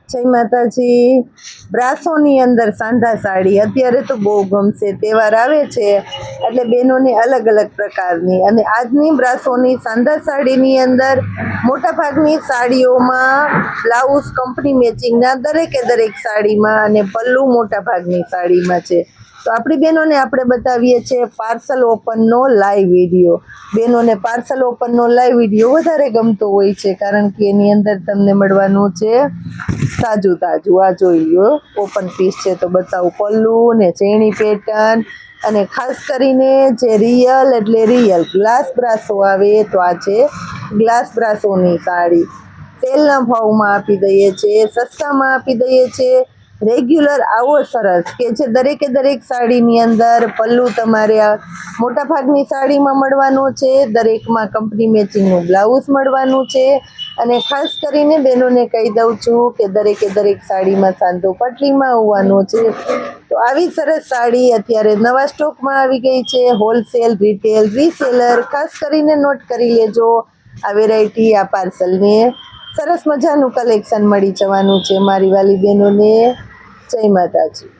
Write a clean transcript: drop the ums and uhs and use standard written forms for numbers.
જય માતાજી। બ્રાસોની અંદર સાંધા સાડી અત્યારે તો બહુ ગમશે, તહેવાર આવે છે એટલે બહેનોને અલગ અલગ પ્રકારની, અને આજની બ્રાસોની સાંધા સાડીની અંદર મોટા ભાગની સાડીઓમાં બ્લાઉઝ કંપની મેચિંગના દરેક સાડીમાં, અને પલ્લુ મોટા ભાગની સાડીમાં છે। તો આપણી બહેનોને આપણે બતાવીએ છીએ પાર્સલ ઓપનનો લાઈવ વિડીયો। બહેનોને પાર્સલ ઓપનનો લાઈવ વિડીયો વધારે ગમતો હોય છે, કારણ કે એની અંદર તમને મળવાનું છે તાજું તાજું। આ જોઈ લો, ઓપન પીસ છે તો બતાવું, પલ્લુ ને ચેણી પેટર્ન, અને ખાસ કરીને જે રિયલ એટલે રિયલ ગ્લાસ બ્રાસો આવે તો આ છે ગ્લાસ બ્રાસોની સાડી। સેલના ભાવમાં આપી દઈએ છીએ, સસ્તામાં આપી દઈએ છીએ, રેગ્યુલર આવો સરસ કે જે દરેક સાડીની અંદર પલ્લુ તમારે મોટા ભાગની સાડીમાં મળવાનું છે, દરેકમાં કંપની મેચિંગનું બ્લાઉઝ મળવાનું છે, અને ખાસ કરીને બહેનોને કહી દઉં છું કે દરેક સાડીમાં સાંધો પટલીમાં આવવાનો છે। તો આવી સરસ સાડી અત્યારે નવા સ્ટોકમાં આવી ગઈ છે, હોલસેલ, રિટેલ, રીસેલર, ખાસ કરીને નોટ કરી લેજો આ વેરાયટી, આ પાર્સલને સરસ મજાનું કલેક્શન મળી જવાનું છે મારી વાલી બહેનોને। જય માતાજી।